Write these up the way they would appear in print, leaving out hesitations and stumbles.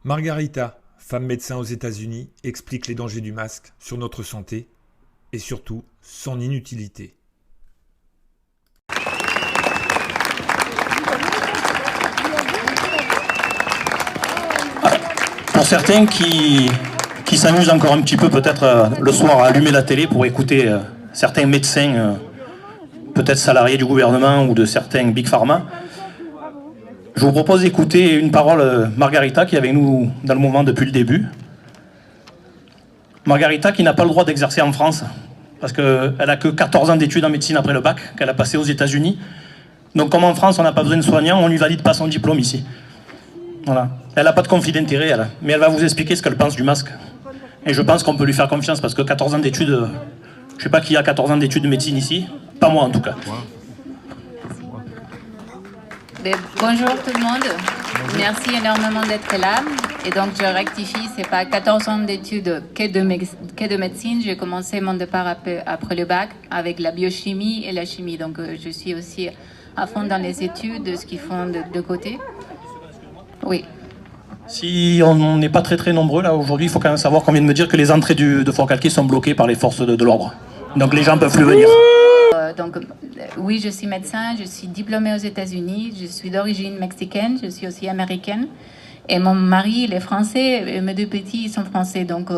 Margarita, femme médecin aux États-Unis, explique les dangers du masque sur notre santé et surtout son inutilité. Pour certains qui s'amusent encore un petit peu peut-être le soir à allumer la télé pour écouter certains médecins, peut-être salariés du gouvernement ou de certains Big Pharma, je vous propose d'écouter une parole Margarita qui est avec nous dans le mouvement depuis le début. Margarita qui n'a pas le droit d'exercer en France parce qu'elle n'a que 14 ans d'études en médecine après le bac qu'elle a passé aux États-Unis. Donc comme en France on n'a pas besoin de soignants, on lui valide pas son diplôme ici. Voilà. Elle n'a pas de conflit d'intérêt, elle. Mais elle va vous expliquer ce qu'elle pense du masque. Et je pense qu'on peut lui faire confiance parce que 14 ans d'études, je ne sais pas qui a 14 ans d'études de médecine ici, pas moi en tout cas. Bonjour tout le monde, merci énormément d'être là. Et donc je rectifie, ce n'est pas 14 ans d'études que de médecine. J'ai commencé mon départ après le bac avec la biochimie et la chimie. Donc je suis aussi à fond dans les études de ce qu'ils font de côté. Oui. Si on n'est pas très nombreux là aujourd'hui, il faut quand même savoir qu'on vient de me dire que les entrées de Forcalquier sont bloquées par les forces de l'ordre. Donc les gens peuvent plus venir. Oui, je suis médecin, je suis diplômée aux États-Unis, je suis d'origine mexicaine, je suis aussi américaine. Et mon mari, il est français, et mes deux petits, ils sont français. Donc,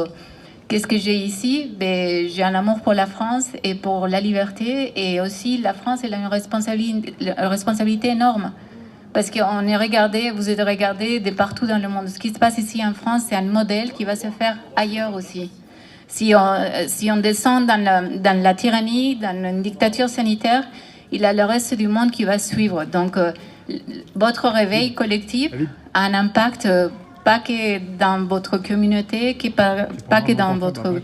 qu'est-ce que j'ai ici? J'ai un amour pour la France et pour la liberté. Et aussi, la France, elle a une responsabilité énorme. Parce qu'on est regardé, vous êtes regardé de partout dans le monde. Ce qui se passe ici en France, c'est un modèle qui va se faire ailleurs aussi. Si on descend dans la tyrannie, dans une dictature sanitaire, il y a le reste du monde qui va suivre. Donc, votre réveil collectif a un impact pas que dans votre communauté, pas que dans votre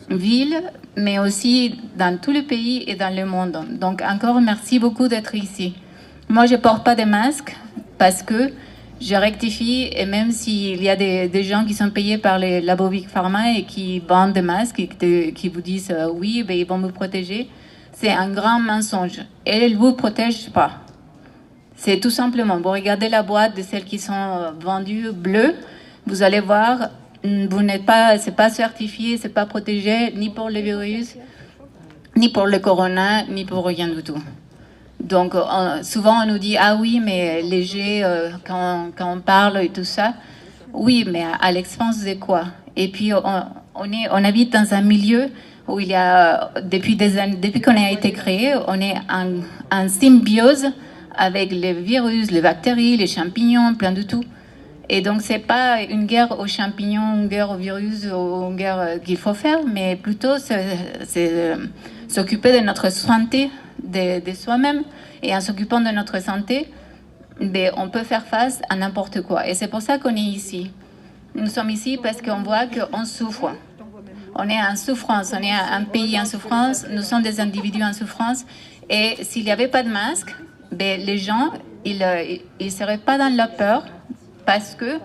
ville, mais aussi dans tout le pays et dans le monde. Donc, encore merci beaucoup d'être ici. Moi, je ne porte pas de masque parce que je rectifie, et même s'il y a des gens qui sont payés par les labos Big Pharma et qui vendent des masques et qui vous disent oui, ils vont vous protéger, c'est un grand mensonge. Et ils ne vous protègent pas. C'est tout simplement, vous regardez la boîte de celles qui sont vendues bleues, vous allez voir, c'est pas certifié, c'est pas protégé ni pour le virus, ni pour le corona, ni pour rien du tout. Donc, souvent, on nous dit « Ah oui, mais léger, quand on parle et tout ça. » Oui, mais à l'expense de quoi? Et puis, on habite dans un milieu où il y a, depuis qu'on a été créé, on est en symbiose avec les virus, les bactéries, les champignons, plein de tout. Et donc, c'est pas une guerre aux champignons, une guerre aux virus, une guerre qu'il faut faire, mais plutôt c'est s'occuper de notre santé, de soi-même. Et en s'occupant de notre santé, on peut faire face à n'importe quoi. Et c'est pour ça qu'on est ici. Nous sommes ici parce qu'on voit qu'on souffre. On est en souffrance, on est un pays en souffrance, nous sommes des individus en souffrance. Et s'il n'y avait pas de masque, les gens, ils ne seraient pas dans la peur parce que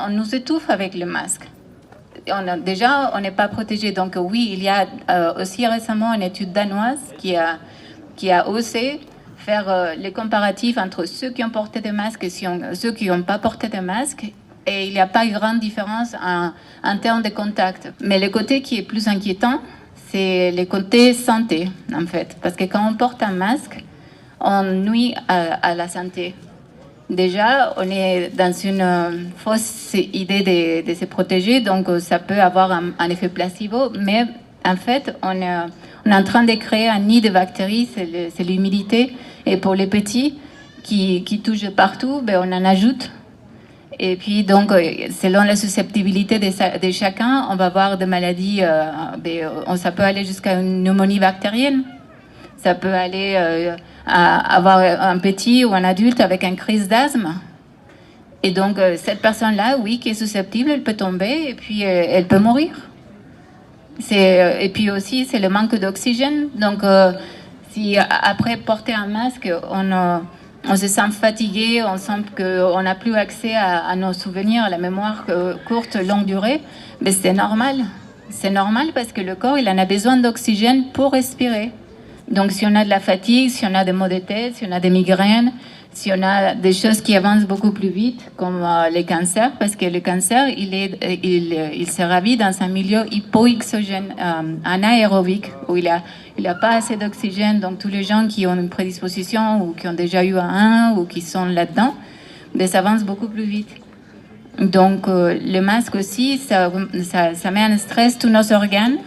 on nous étouffe avec le masque. Déjà, on n'est pas protégé. Donc oui, il y a aussi récemment une étude danoise qui a osé faire les comparatifs entre ceux qui ont porté des masques et ceux qui n'ont pas porté de masques. Et il n'y a pas une grande différence en termes de contact. Mais le côté qui est plus inquiétant, c'est le côté santé, en fait. Parce que quand on porte un masque, on nuit à la santé. Déjà, on est dans une fausse idée de se protéger, donc ça peut avoir un effet placebo, mais en fait, on est en train de créer un nid de bactéries, c'est l'humidité, et pour les petits qui touchent partout, on en ajoute. Et puis, donc, selon la susceptibilité de chacun, on va avoir des maladies, ça peut aller jusqu'à une pneumonie bactérienne, ça peut aller à avoir un petit ou un adulte avec une crise d'asthme. Et donc, cette personne-là, oui, qui est susceptible, elle peut tomber et puis elle peut mourir. Et puis aussi, c'est le manque d'oxygène. Donc, si après porter un masque, on se sent fatigué, on sent qu'on n'a plus accès à nos souvenirs, à la mémoire courte, longue durée, mais c'est normal. C'est normal parce que le corps, il en a besoin d'oxygène pour respirer. Donc, si on a de la fatigue, si on a des maux de tête, si on a des migraines, si on a des choses qui avancent beaucoup plus vite, comme le cancer, parce que le cancer, il se ravit dans un milieu hypoxygène, anaérobique, où il a pas assez d'oxygène. Donc, tous les gens qui ont une prédisposition ou qui ont déjà eu un ou qui sont là-dedans, ben, ça avance beaucoup plus vite. Donc, le masque aussi, ça met en stress tous nos organes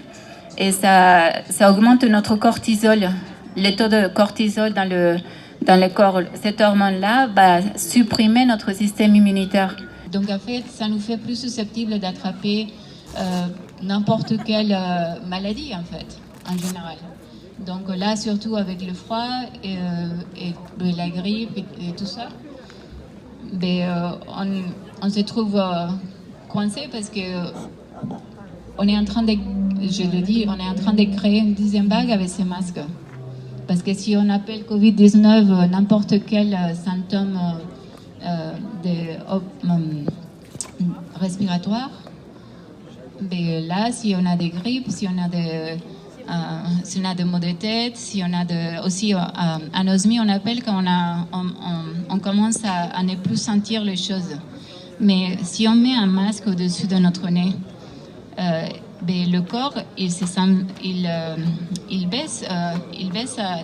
et ça augmente notre cortisol. Le taux de cortisol dans le corps, cette hormone-là va supprimer notre système immunitaire. Donc en fait, ça nous fait plus susceptibles d'attraper n'importe quelle maladie en fait, en général. Donc là, surtout avec le froid et la grippe et tout ça, on se trouve coincé parce que on est en train de, je le dis, on est en train de créer une deuxième vague avec ces masques. Parce que si on appelle Covid-19 n'importe quel symptôme respiratoire, ben là, si on a des grippes, si on a des maux de tête, si on a aussi anosmie, on appelle quand on commence à ne plus sentir les choses. Mais si on met un masque au-dessus de notre nez, le corps, il baisse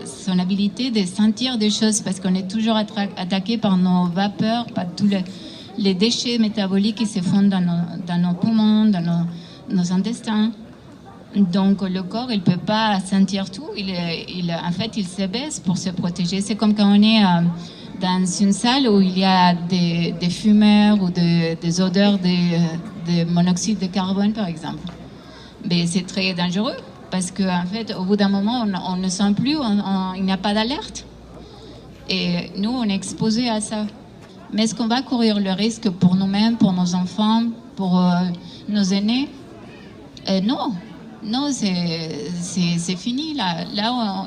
son habilité de sentir des choses parce qu'on est toujours attaqué par nos vapeurs, par tous les déchets métaboliques qui se font dans nos poumons, dans nos intestins. Donc le corps, il peut pas sentir tout. En fait, il se baisse pour se protéger. C'est comme quand on est dans une salle où il y a des fumeurs ou des odeurs de monoxyde de carbone, par exemple. Mais c'est très dangereux parce qu'en fait, au bout d'un moment, on ne sent plus, il n'y a pas d'alerte. Et nous, on est exposés à ça. Mais est-ce qu'on va courir le risque pour nous-mêmes, pour nos enfants, pour nos aînés? Non. Non, c'est fini. Là,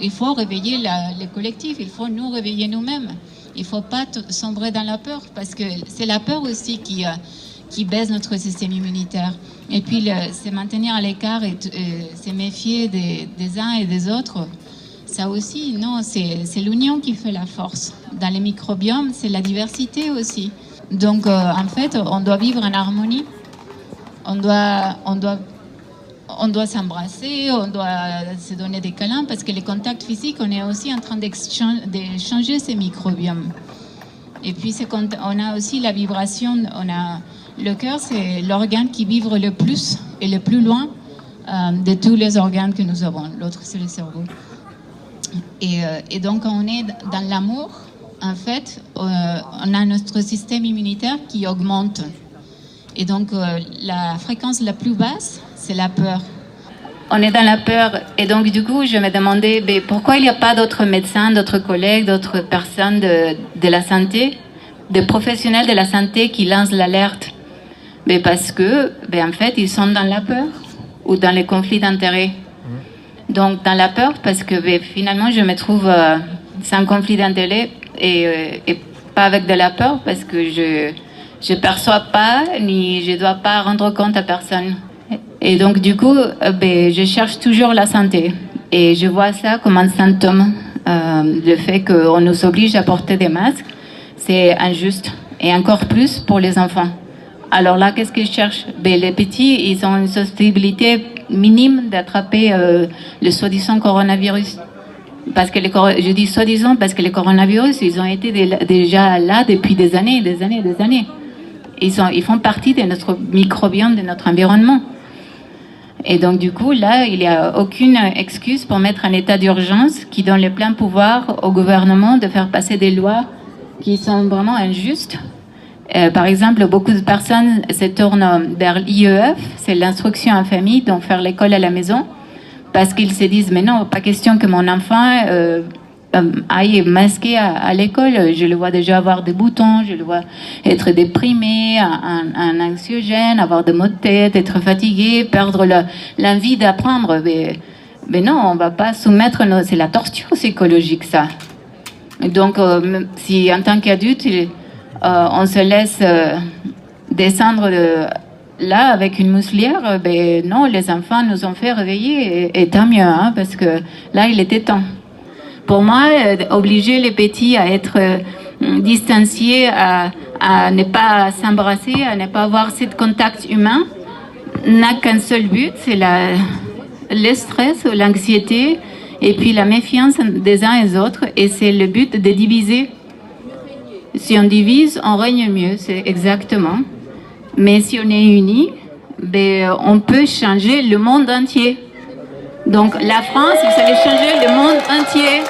il faut réveiller les collectifs, il faut nous réveiller nous-mêmes. Il ne faut pas sombrer dans la peur parce que c'est la peur aussi qui baisse notre système immunitaire. Et puis, se maintenir à l'écart et se méfier des uns et des autres, ça aussi, non, c'est l'union qui fait la force. Dans les microbiomes, c'est la diversité aussi. Donc, en fait, on doit vivre en harmonie. On doit s'embrasser, on doit se donner des câlins parce que les contacts physiques, on est aussi en train d'échanger ces microbiomes. Et puis, on a aussi la vibration, le cœur, c'est l'organe qui vibre le plus et le plus loin de tous les organes que nous avons. L'autre, c'est le cerveau. Et donc, quand on est dans l'amour, en fait, on a notre système immunitaire qui augmente. Et donc, la fréquence la plus basse, c'est la peur. On est dans la peur. Et donc, du coup, je me demandais pourquoi il n'y a pas d'autres médecins, d'autres collègues, d'autres personnes de la santé, des professionnels de la santé qui lancent l'alerte. Parce que, en fait, ils sont dans la peur ou dans les conflits d'intérêts. Donc, dans la peur, parce que finalement, je me trouve sans conflit d'intérêts et pas avec de la peur, parce que je perçois pas, ni je dois pas rendre compte à personne. Et donc, du coup, je cherche toujours la santé. Et je vois ça comme un symptôme. Le fait qu'on nous oblige à porter des masques, c'est injuste. Et encore plus pour les enfants. Alors là, qu'est-ce qu'ils cherchent? Les petits, ils ont une susceptibilité minime d'attraper le soi-disant coronavirus. Parce que je dis soi-disant parce que les coronavirus, ils ont été déjà là depuis des années. Ils font partie de notre microbiome, de notre environnement. Et donc, du coup, là, il n'y a aucune excuse pour mettre un état d'urgence qui donne le plein pouvoir au gouvernement de faire passer des lois qui sont vraiment injustes. Par exemple, beaucoup de personnes se tournent vers l'IEF, c'est l'instruction en famille, donc faire l'école à la maison, parce qu'ils se disent, mais non, pas question que mon enfant aille masqué à l'école. Je le vois déjà avoir des boutons, je le vois être déprimé, un anxiogène, avoir des maux de tête, être fatigué, perdre l'envie d'apprendre. Mais non, on ne va pas soumettre, c'est la torture psychologique, ça. Donc, si en tant qu'adulte, on se laisse descendre là avec une muselière, non, les enfants nous ont fait réveiller et tant mieux, hein, parce que là, il était temps. Pour moi, obliger les petits à être distancier, à ne pas s'embrasser, à ne pas avoir ce contact humain, n'a qu'un seul but, c'est le stress, l'anxiété et puis la méfiance des uns et des autres. Et c'est le but de diviser. Si on divise, on règne mieux, c'est exactement. Mais si on est unis, ben, on peut changer le monde entier. Donc la France, vous allez changer le monde entier.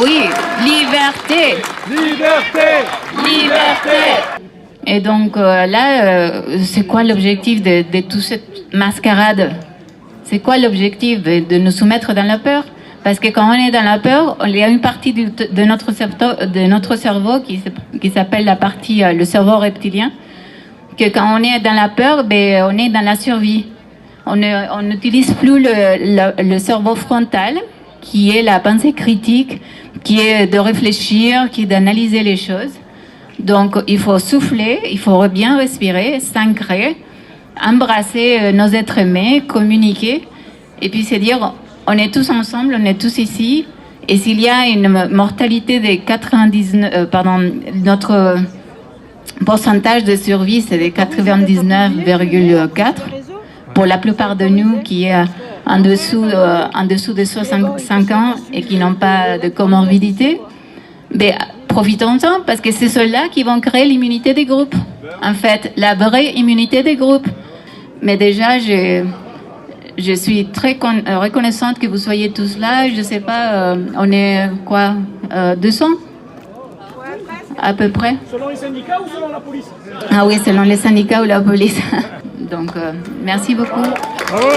Oui, liberté. Liberté. Liberté. Et donc là, c'est quoi l'objectif de toute cette mascarade? C'est quoi l'objectif de nous soumettre dans la peur? Parce que quand on est dans la peur, il y a une partie de notre cerveau qui s'appelle la partie, le cerveau reptilien, que quand on est dans la peur, ben, on est dans la survie. On n'utilise plus le cerveau frontal, qui est la pensée critique, qui est de réfléchir, qui est d'analyser les choses. Donc il faut souffler, il faut bien respirer, s'ancrer, embrasser nos êtres aimés, communiquer, et puis se dire, on est tous ensemble, on est tous ici, et s'il y a une mortalité de 99, notre pourcentage de survie, c'est de 99,4 pour la plupart de nous qui est en dessous de 65 ans et qui n'ont pas de comorbidité. Mais profitons-en, parce que c'est ceux-là qui vont créer l'immunité des groupes. En fait, la vraie immunité des groupes. Mais déjà, je suis très reconnaissante que vous soyez tous là. Je ne sais pas, on est quoi, 200 à peu près. Selon les syndicats ou selon la police? Ah oui, selon les syndicats ou la police. Donc, merci beaucoup. Bravo.